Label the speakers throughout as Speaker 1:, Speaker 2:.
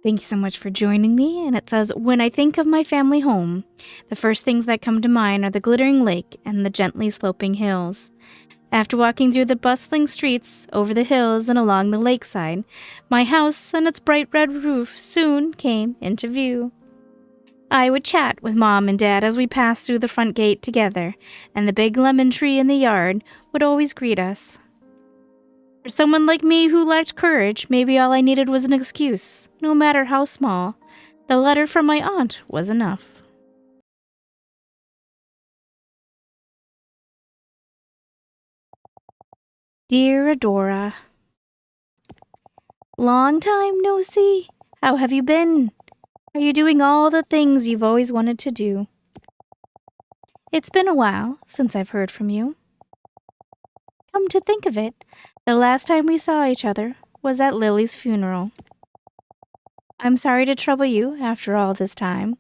Speaker 1: Thank you so much for joining me. And it says, when I think of my family home, the first things that come to mind are the glittering lake and the gently sloping hills. After walking through the bustling streets, over the hills and along the lakeside, my house and its bright red roof soon came into view. I would chat with Mom and Dad as we passed through the front gate together, and the big lemon tree in the yard would always greet us. For someone like me who lacked courage, maybe all I needed was an excuse, no matter how small. The letter from my aunt was enough. Dear Adora, long time no see. How have you been? Are you doing all the things you've always wanted to do? It's been a while since I've heard from you. Come to think of it, the last time we saw each other was at Lily's funeral. I'm sorry to trouble you after all this time,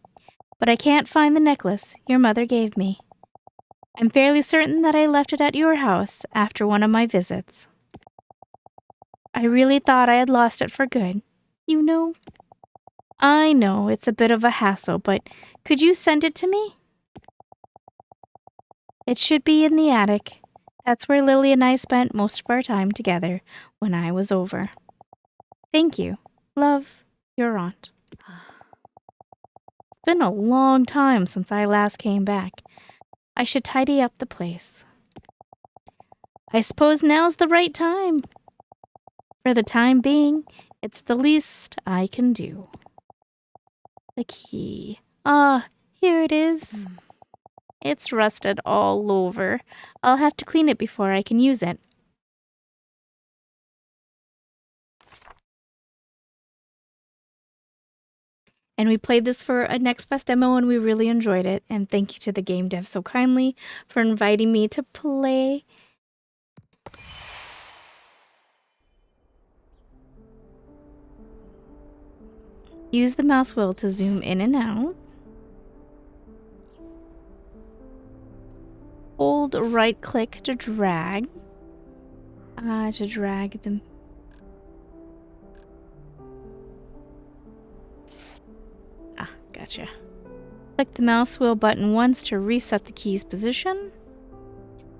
Speaker 1: but I can't find the necklace your mother gave me. I'm fairly certain that I left it at your house after one of my visits. I really thought I had lost it for good, you know. I know it's a bit of a hassle, but could you send it to me? It should be in the attic. That's where Lily and I spent most of our time together when I was over. Thank you. Love, your aunt. It's been a long time since I last came back. I should tidy up the place. I suppose now's the right time. For the time being, it's the least I can do. The key. Ah, here it is. It's rusted all over. I'll have to clean it before I can use it. And we played this for a Next Fest demo and we really enjoyed it. And thank you to the game dev so kindly for inviting me to play. Use the mouse wheel to zoom in and out. Hold right click to drag. To drag them. Gotcha. Click the mouse wheel button once to reset the key's position.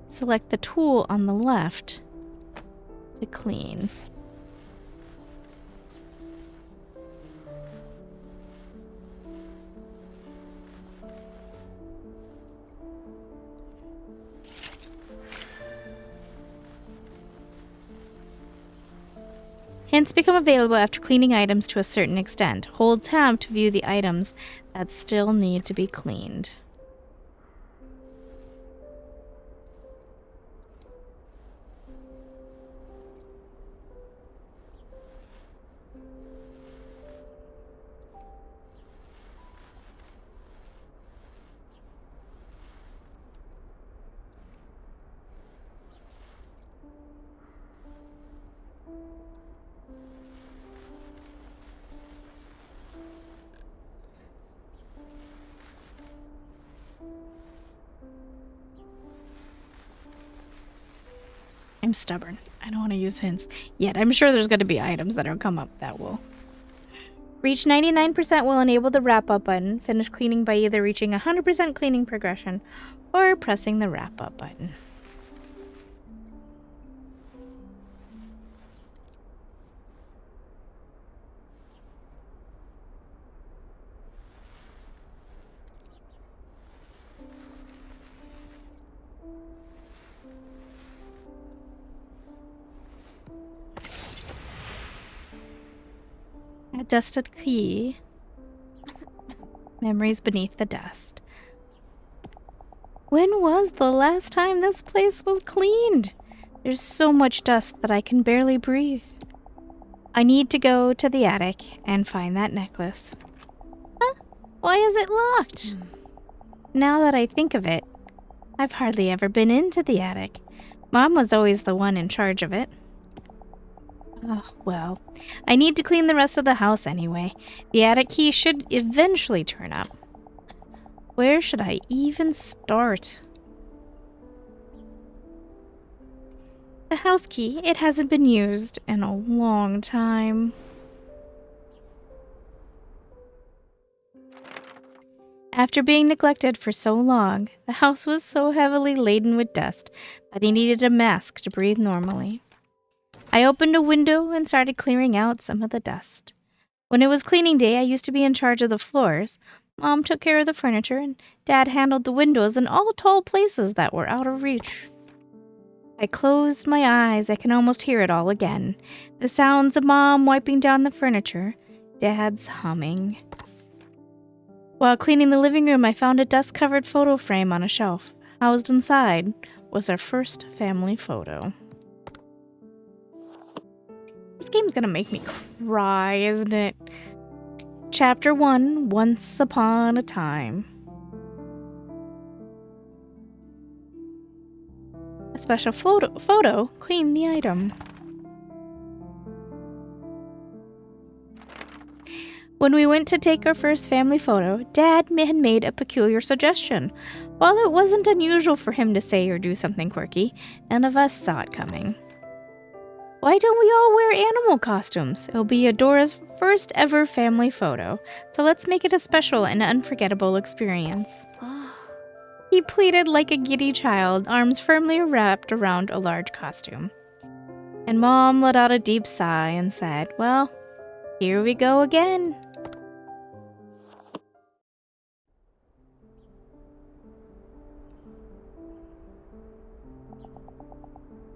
Speaker 1: Select the tool on the left to clean. Hints become available after cleaning items to a certain extent. Hold tab to view the items that still need to be cleaned. I'm stubborn. I don't want to use hints yet. I'm sure there's going to be items that will come up that will. Reach 99% will enable the wrap up button. Finish cleaning by either reaching 100% cleaning progression or pressing the wrap up button. A dusted key. Memories beneath the dust. When was the last time this place was cleaned? There's so much dust that I can barely breathe. I need to go to the attic and find that necklace. Huh? Why is it locked? Now that I think of it, I've hardly ever been into the attic. Mom was always the one in charge of it. Oh, well, I need to clean the rest of the house anyway. The attic key should eventually turn up. Where should I even start? The house key, it hasn't been used in a long time. After being neglected for so long, the house was so heavily laden with dust that he needed a mask to breathe normally. I opened a window and started clearing out some of the dust. When it was cleaning day, I used to be in charge of the floors. Mom took care of the furniture, and Dad handled the windows and all tall places that were out of reach. I closed my eyes. I can almost hear it all again. The sounds of Mom wiping down the furniture, Dad's humming. While cleaning the living room, I found a dust-covered photo frame on a shelf. Housed inside was our first family photo. This game's gonna make me cry, isn't it? Chapter 1, Once Upon a Time. A special photo, clean the item. When we went to take our first family photo, Dad had made a peculiar suggestion. While it wasn't unusual for him to say or do something quirky, none of us saw it coming. Why don't we all wear animal costumes? It'll be Adora's first ever family photo, so let's make it a special and unforgettable experience. He pleaded like a giddy child, arms firmly wrapped around a large costume. And Mom let out a deep sigh and said, "Well, here we go again."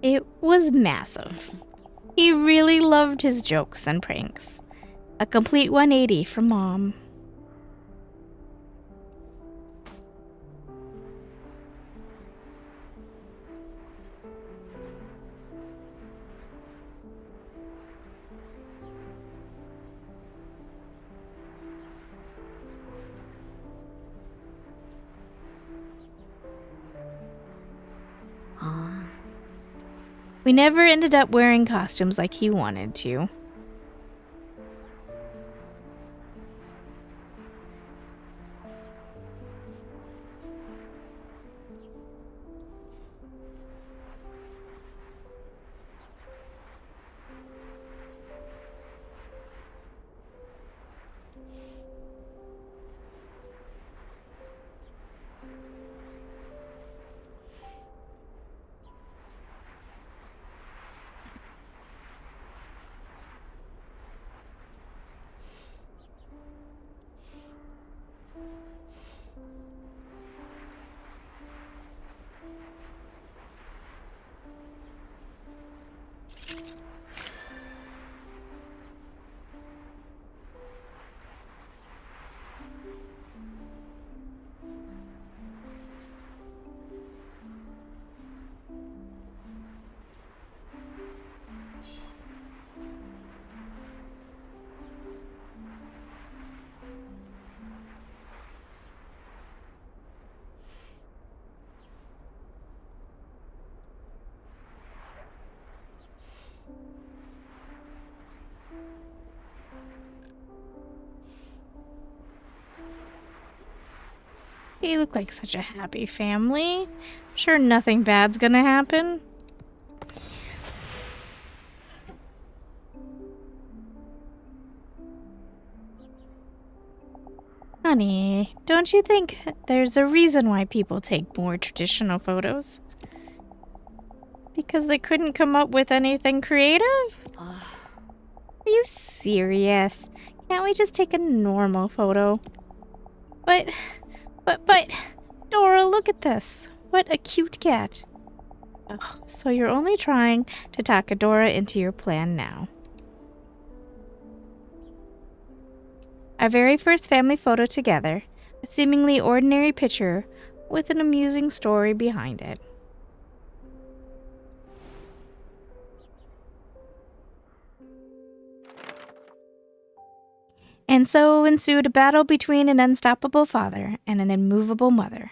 Speaker 1: It was massive. He really loved his jokes and pranks. A complete 180 from Mom. We never ended up wearing costumes like he wanted to. They look like such a happy family. I'm sure nothing bad's gonna happen. Honey, don't you think there's a reason why people take more traditional photos? Because they couldn't come up with anything creative? Are you serious? Can't we just take a normal photo? But, Dora, look at this. What a cute cat. Oh, so you're only trying to talk Adora into your plan now. Our very first family photo together, a seemingly ordinary picture with an amusing story behind it. And so ensued a battle between an unstoppable father and an immovable mother.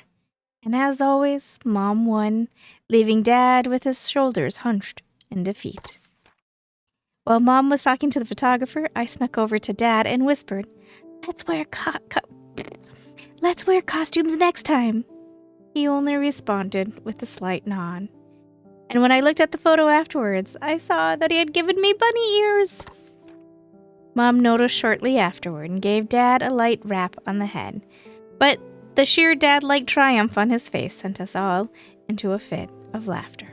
Speaker 1: And as always, Mom won, leaving Dad with his shoulders hunched in defeat. While Mom was talking to the photographer, I snuck over to Dad and whispered, Let's wear costumes next time." He only responded with a slight nod. And when I looked at the photo afterwards, I saw that he had given me bunny ears. Mom noticed shortly afterward and gave Dad a light rap on the head. But the sheer dad-like triumph on his face sent us all into a fit of laughter.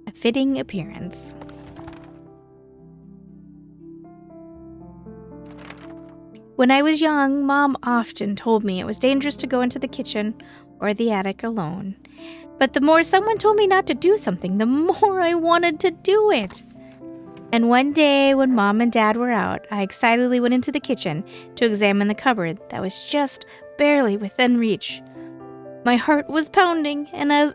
Speaker 1: A fitting appearance. When I was young, Mom often told me it was dangerous to go into the kitchen or the attic alone. But the more someone told me not to do something, the more I wanted to do it. And one day, when Mom and Dad were out, I excitedly went into the kitchen to examine the cupboard that was just barely within reach. My heart was pounding as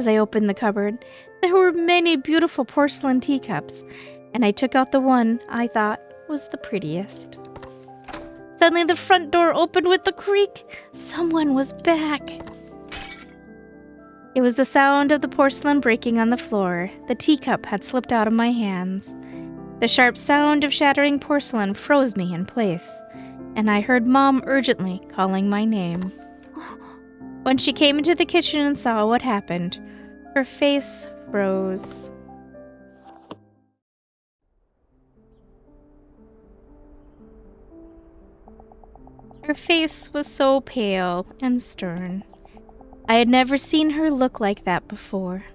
Speaker 1: I opened the cupboard. There were many beautiful porcelain teacups, and I took out the one I thought was the prettiest. Suddenly the front door opened with a creak. Someone was back. It was the sound of the porcelain breaking on the floor. The teacup had slipped out of my hands. The sharp sound of shattering porcelain froze me in place, and I heard Mom urgently calling my name. When she came into the kitchen and saw what happened, her face froze. Her face was so pale and stern. I had never seen her look like that before.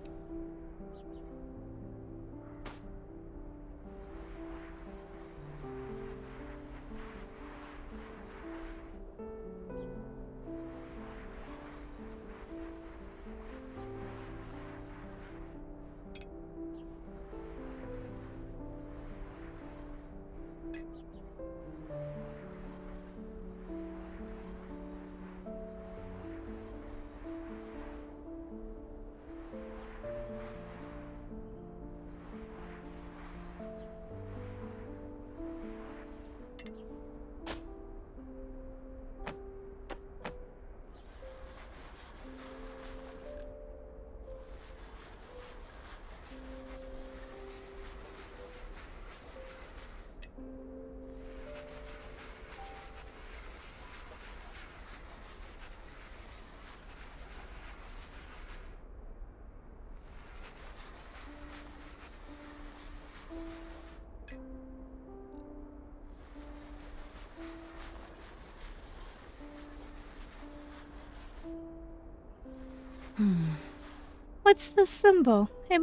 Speaker 1: What's the symbol? It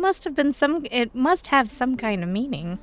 Speaker 1: must have some kind of meaning.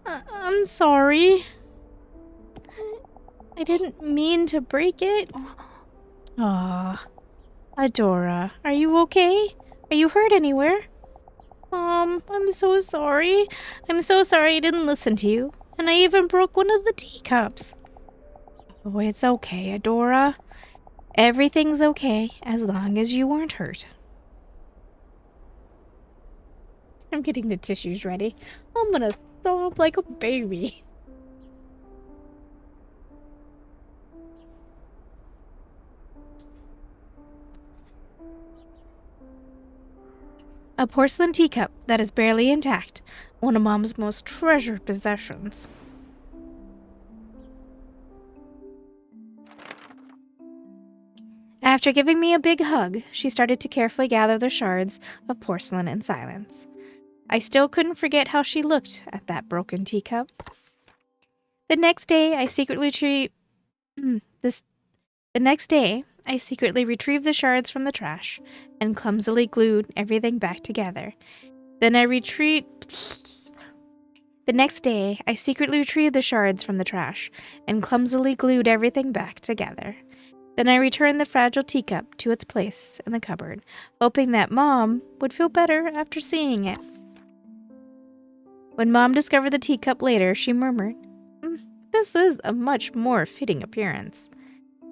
Speaker 1: I'm sorry. I didn't mean to break it. Aw. Adora, are you okay? Are you hurt anywhere? I'm so sorry. I'm so sorry I didn't listen to you. And I even broke one of the teacups. Oh, it's okay, Adora. Everything's okay as long as you weren't hurt. I'm getting the tissues ready. I'm gonna sob like a baby. A porcelain teacup that is barely intact, one of Mom's most treasured possessions. After giving me a big hug, she started to carefully gather the shards of porcelain in silence. I still couldn't forget how she looked at that broken teacup. The next day, I secretly retrieved the shards from the trash and clumsily glued everything back together. The next day, I secretly retrieved the shards from the trash and clumsily glued everything back together. Then I returned the fragile teacup to its place in the cupboard, hoping that Mom would feel better after seeing it. When Mom discovered the teacup later, she murmured, "This is a much more fitting appearance."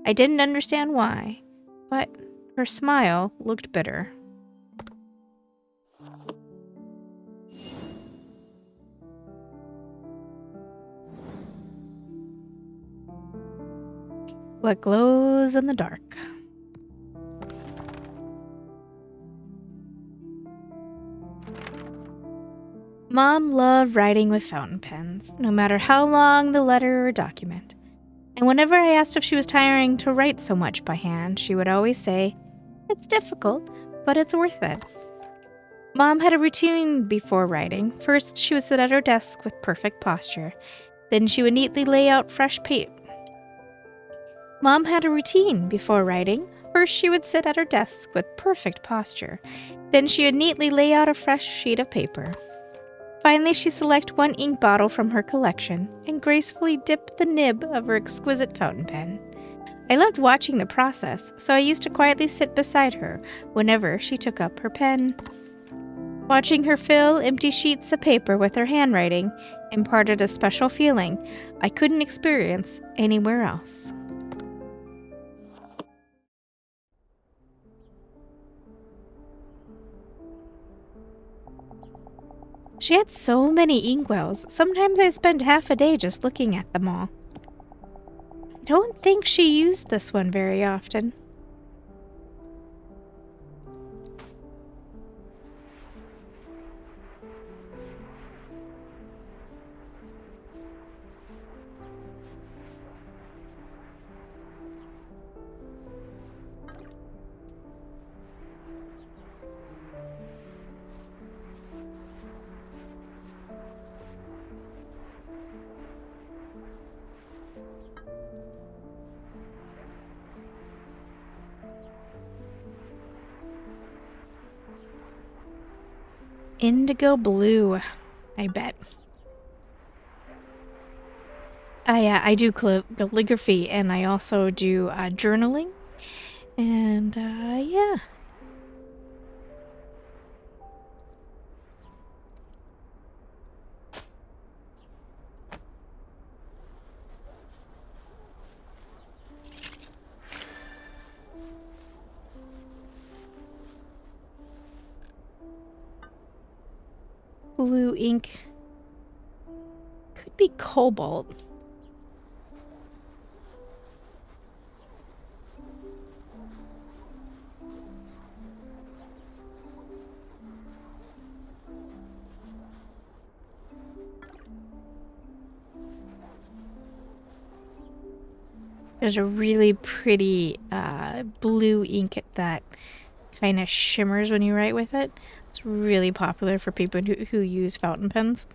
Speaker 1: I didn't understand why, but her smile looked bitter. What glows in the dark? Mom loved writing with fountain pens, no matter how long the letter or document. And whenever I asked if she was tiring to write so much by hand, she would always say, "It's difficult, but it's worth it." Mom had a routine before writing. First, she would sit at her desk with perfect posture. Then she would neatly lay out fresh paper. Mom had a routine before writing. First, she would sit at her desk with perfect posture. Then she would neatly lay out a fresh sheet of paper. Finally, she'd select one ink bottle from her collection and gracefully dip the nib of her exquisite fountain pen. I loved watching the process, so I used to quietly sit beside her whenever she took up her pen. Watching her fill empty sheets of paper with her handwriting imparted a special feeling I couldn't experience anywhere else. She had so many inkwells, sometimes I spent half a day just looking at them all. I don't think she used this one very often. Indigo blue, I bet. I do calligraphy, and I also do journaling. And, yeah. Blue ink. Could be cobalt. There's a really pretty blue ink that kind of shimmers when you write with it. It's really popular for people who use fountain pens.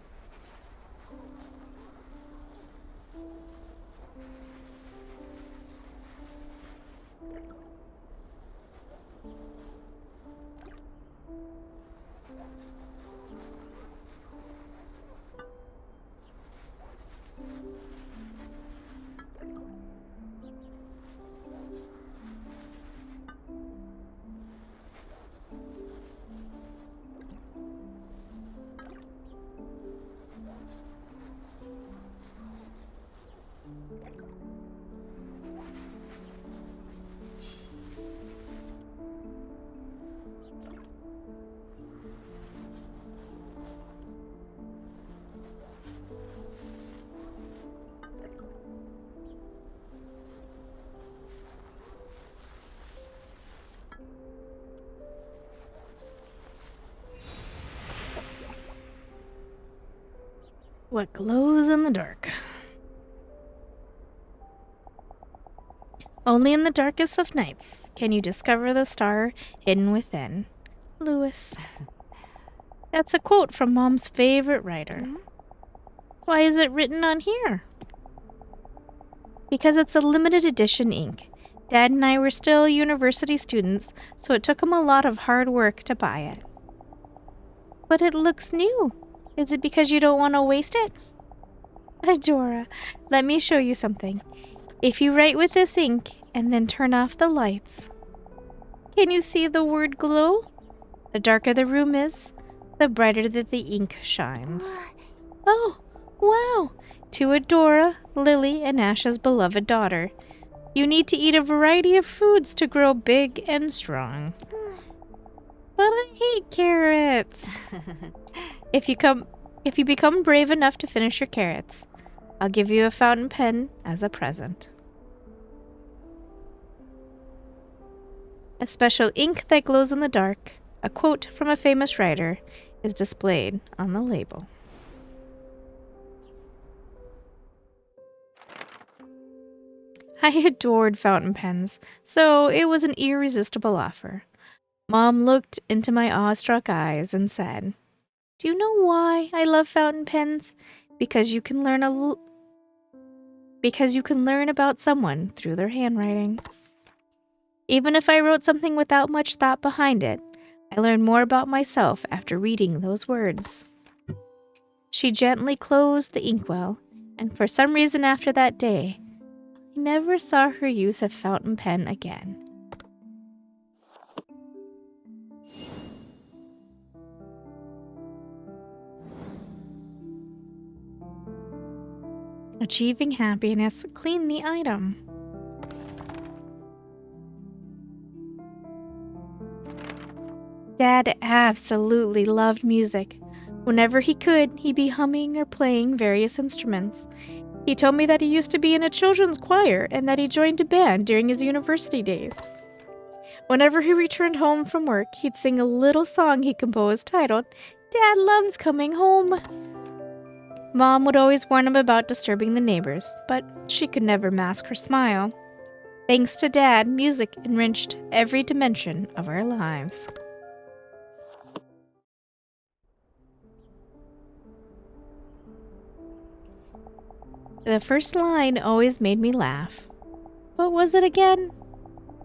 Speaker 1: What glows in the dark? Only in the darkest of nights can you discover the star hidden within. Lewis. That's a quote from Mom's favorite writer. Why is it written on here? Because it's a limited edition ink. Dad and I were still university students, so it took him a lot of hard work to buy it. But it looks new. Is it because you don't want to waste it? Adora, let me show you something. If you write with this ink and then turn off the lights, can you see the word glow? The darker the room is, the brighter that the ink shines. Oh, wow! To Adora, Lily, and Asha's beloved daughter. You need to eat a variety of foods to grow big and strong. But I hate carrots. If you become brave enough to finish your carrots, I'll give you a fountain pen as a present. A special ink that glows in the dark, a quote from a famous writer, is displayed on the label. I adored fountain pens, so it was an irresistible offer. Mom looked into my awestruck eyes and said, "Do you know why I love fountain pens? Because you can learn about someone through their handwriting. Even if I wrote something without much thought behind it, I learned more about myself after reading those words." She gently closed the inkwell, and for some reason after that day, I never saw her use a fountain pen again. Achieving happiness, clean the item. Dad absolutely loved music. Whenever he could, he'd be humming or playing various instruments. He told me that he used to be in a children's choir and that he joined a band during his university days. Whenever he returned home from work, he'd sing a little song he composed titled, "Dad Loves Coming Home." Mom would always warn him about disturbing the neighbors, but she could never mask her smile. Thanks to Dad, music enriched every dimension of our lives. The first line always made me laugh. What was it again?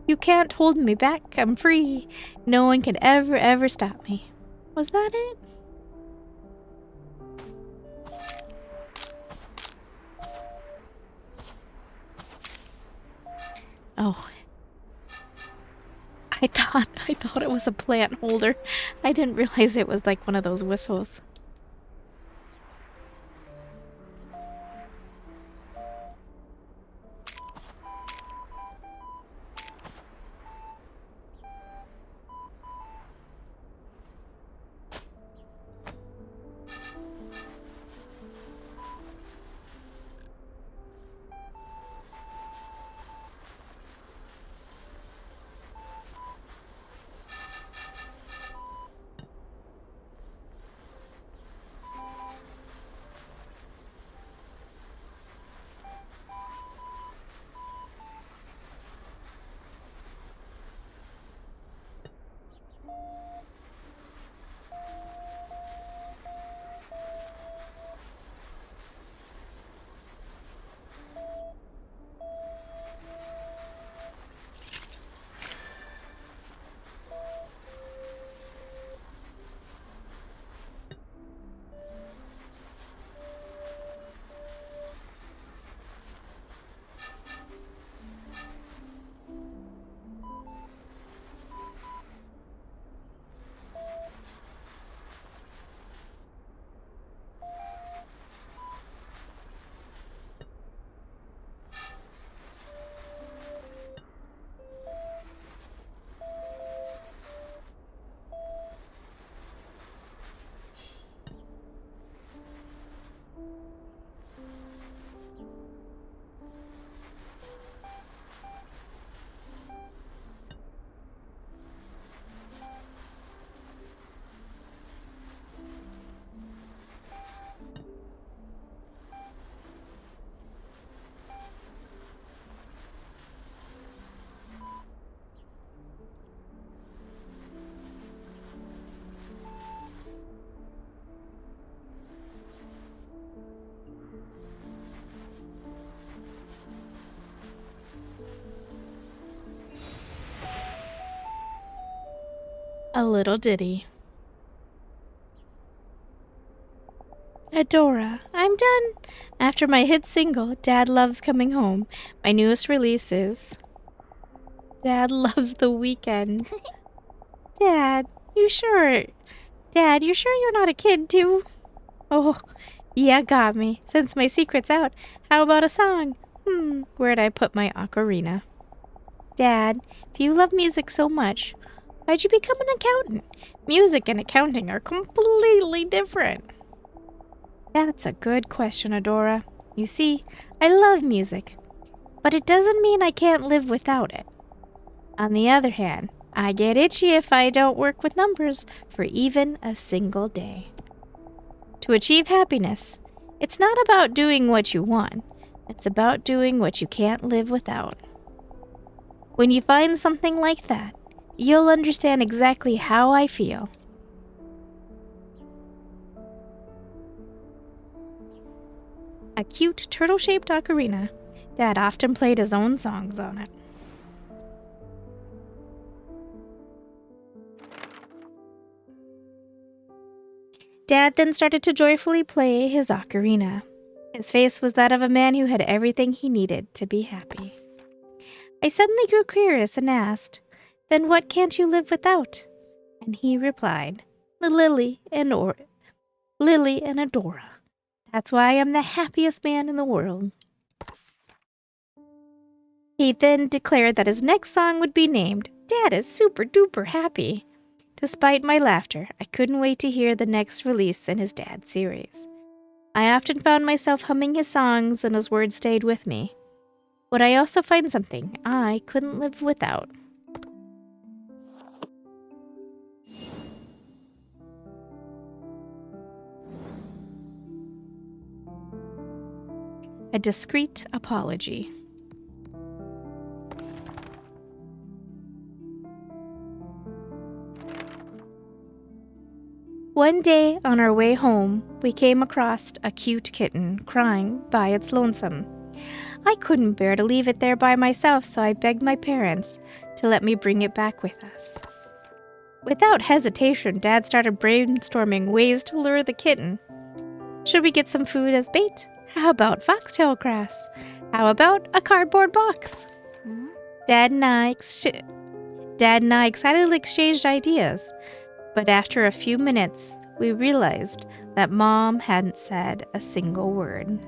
Speaker 1: "You can't hold me back, I'm free. No one can ever stop me." Was that it? Oh. I thought it was a plant holder. I didn't realize it was like one of those whistles. A little ditty. Adora, I'm done. After my hit single, Dad Loves Coming Home, my newest release is Dad Loves the Weekend. Dad, you sure? Dad, you sure you're not a kid too? Oh, yeah, got me. Since my secret's out, how about a song? Where'd I put my ocarina? Dad, if you love music so much, why'd you become an accountant? Music and accounting are completely different. That's a good question, Adora. You see, I love music, but it doesn't mean I can't live without it. On the other hand, I get itchy if I don't work with numbers for even a single day. To achieve happiness, it's not about doing what you want, it's about doing what you can't live without. When you find something like that, you'll understand exactly how I feel. A cute turtle-shaped ocarina. Dad often played his own songs on it. Dad then started to joyfully play his ocarina. His face was that of a man who had everything he needed to be happy. I suddenly grew curious and asked, "Then what can't you live without?" And he replied, Lily and Adora. That's why I'm the happiest man in the world." He then declared that his next song would be named Dad is Super Duper Happy. Despite my laughter, I couldn't wait to hear the next release in his Dad series. I often found myself humming his songs and his words stayed with me. Would I also find something I couldn't live without? A discreet apology. One day on our way home, we came across a cute kitten crying by its lonesome. I couldn't bear to leave it there by myself, so I begged my parents to let me bring it back with us. Without hesitation, Dad started brainstorming ways to lure the kitten. Should we get some food as bait? How about foxtail grass? How about a cardboard box? Dad and I excitedly exchanged ideas, but after a few minutes, we realized that Mom hadn't said a single word.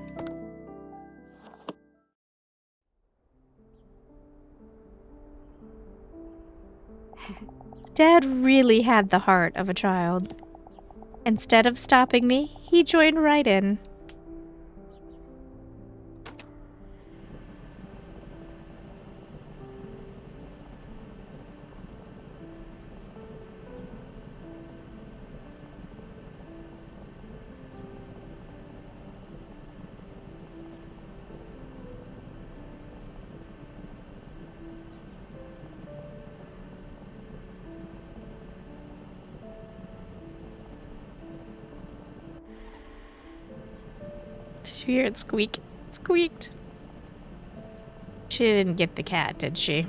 Speaker 1: Dad really had the heart of a child. Instead of stopping me, he joined right in. Did you hear it squeak? It squeaked. She didn't get the cat, did she?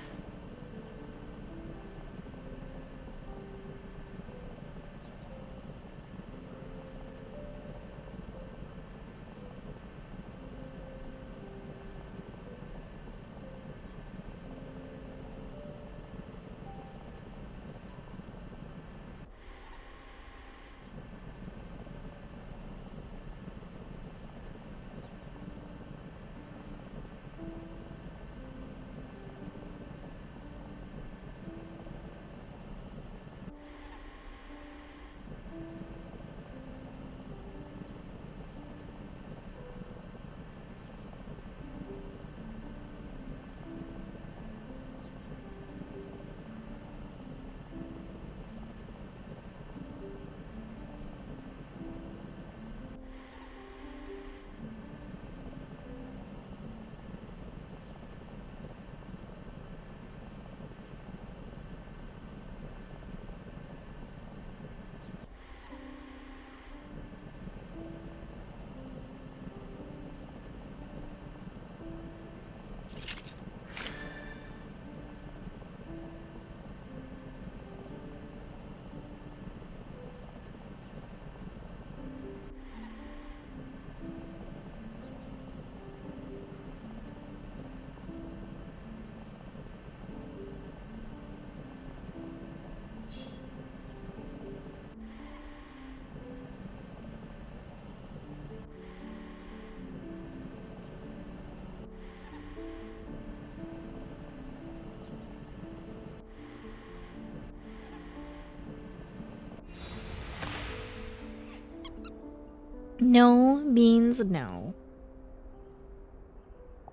Speaker 1: No means no.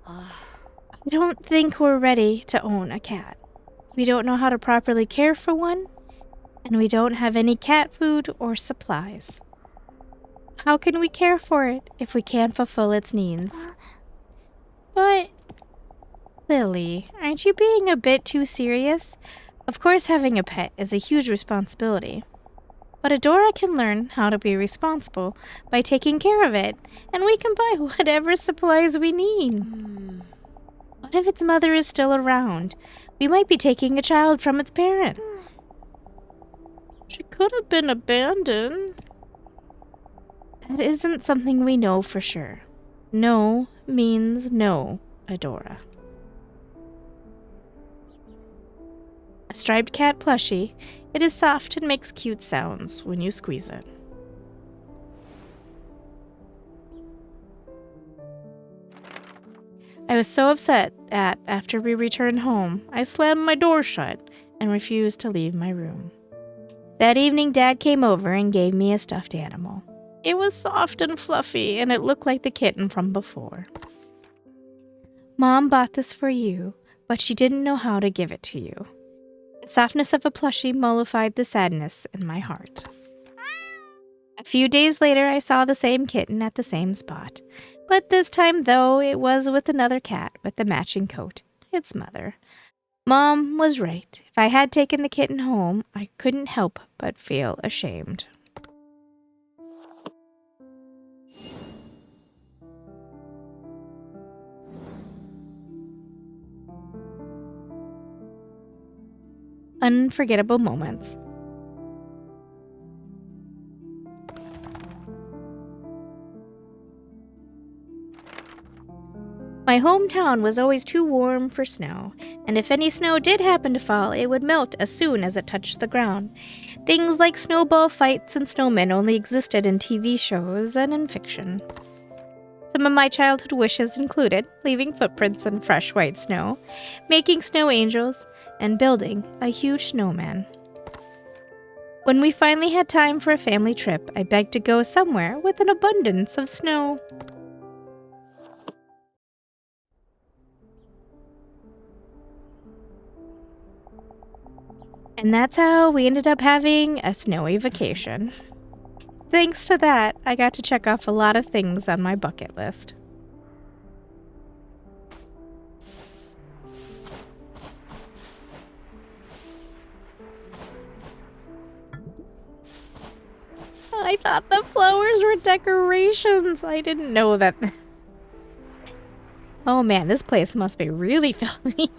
Speaker 1: I don't think we're ready to own a cat. We don't know how to properly care for one, and we don't have any cat food or supplies. How can we care for it if we can't fulfill its needs? But, Lily, aren't you being a bit too serious? Of course, having a pet is a huge responsibility. But Adora can learn how to be responsible by taking care of it, and we can buy whatever supplies we need. What if its mother is still around? We might be taking a child from its parent. She could have been abandoned. That isn't something we know for sure. No means no, Adora. A striped cat plushie. It is soft and makes cute sounds when you squeeze it. I was so upset that, after we returned home, I slammed my door shut and refused to leave my room. That evening, Dad came over and gave me a stuffed animal. It was soft and fluffy, and it looked like the kitten from before. Mom bought this for you, but she didn't know how to give it to you. The softness of a plushie mollified the sadness in my heart. A few days later, I saw the same kitten at the same spot. But this time, though, it was with another cat with the matching coat, its mother. Mom was right. If I had taken the kitten home, I couldn't help but feel ashamed. Unforgettable moments. My hometown was always too warm for snow, and if any snow did happen to fall, it would melt as soon as it touched the ground. Things like snowball fights and snowmen only existed in TV shows and in fiction. Some of my childhood wishes included leaving footprints in fresh white snow, making snow angels, and building a huge snowman. When we finally had time for a family trip, I begged to go somewhere with an abundance of snow. And that's how we ended up having a snowy vacation. Thanks to that, I got to check off a lot of things on my bucket list. I thought the flowers were decorations. I didn't know that. Oh man, this place must be really filthy.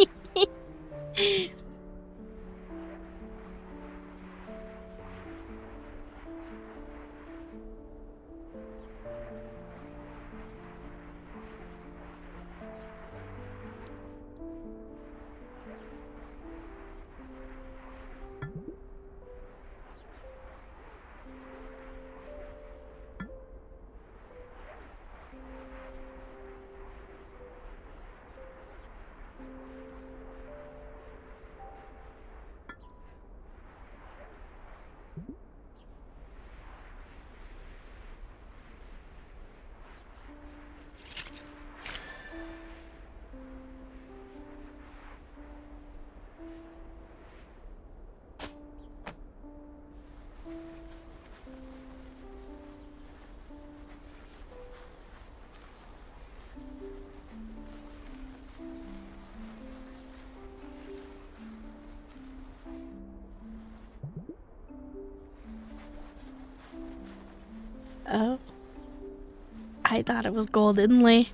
Speaker 1: Oh. I thought it was gold inlay.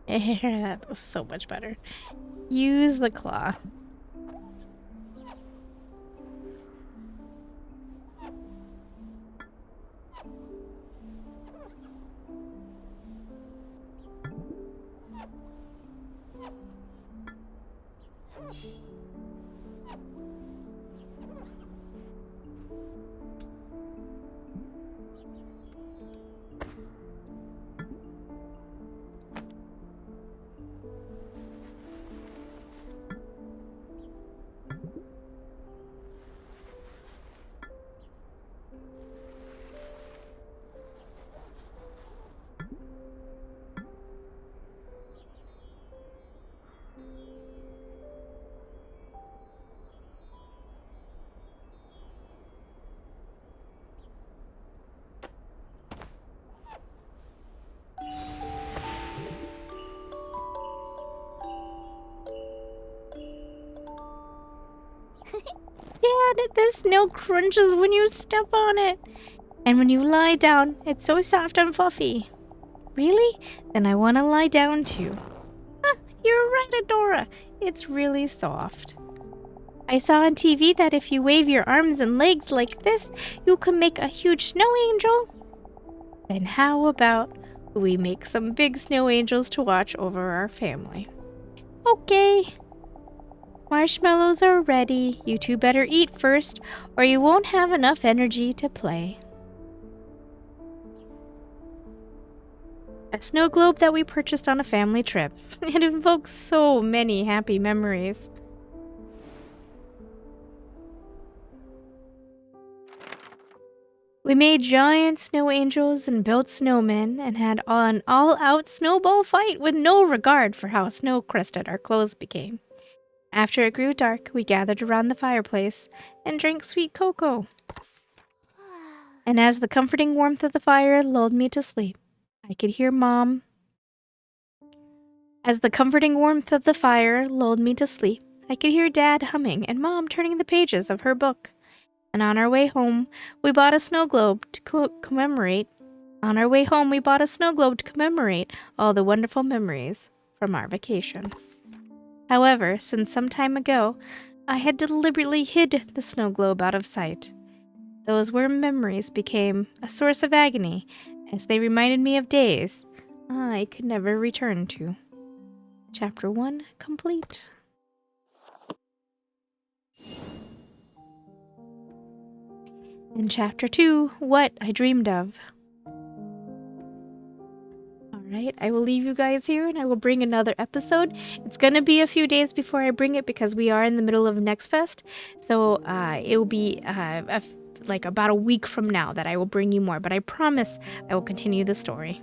Speaker 1: That was so much better. Use the claw. god, the snow crunches when you step on it. And when you lie down, it's so soft and fluffy. Really? Then I want to lie down too. You're right, Adora. It's really soft. I saw on TV that if you wave your arms and legs like this, you can make a huge snow angel. Then how about we make some big snow angels to watch over our family? Okay. Marshmallows are ready. You two better eat first, or you won't have enough energy to play. A snow globe that we purchased on a family trip. It invokes so many happy memories. We made giant snow angels and built snowmen and had an all-out snowball fight with no regard for how snow-crusted our clothes became. After it grew dark, we gathered around the fireplace and drank sweet cocoa. And as the comforting warmth of the fire lulled me to sleep, I could hear Mom. As the comforting warmth of the fire lulled me to sleep, I could hear Dad humming and Mom turning the pages of her book. And on our way home, we bought a snow globe to commemorate. On our way home, we bought a snow globe to commemorate all the wonderful memories from our vacation. However, since some time ago, I had deliberately hid the snow globe out of sight. Those warm memories became a source of agony, as they reminded me of days I could never return to. Chapter 1 complete. In Chapter 2, What I Dreamed of. Alright, I will leave you guys here and I will bring another episode. It's going to be a few days before I bring it because we are in the middle of Next Fest. So it will be like about a week from now that I will bring you more. But I promise I will continue the story.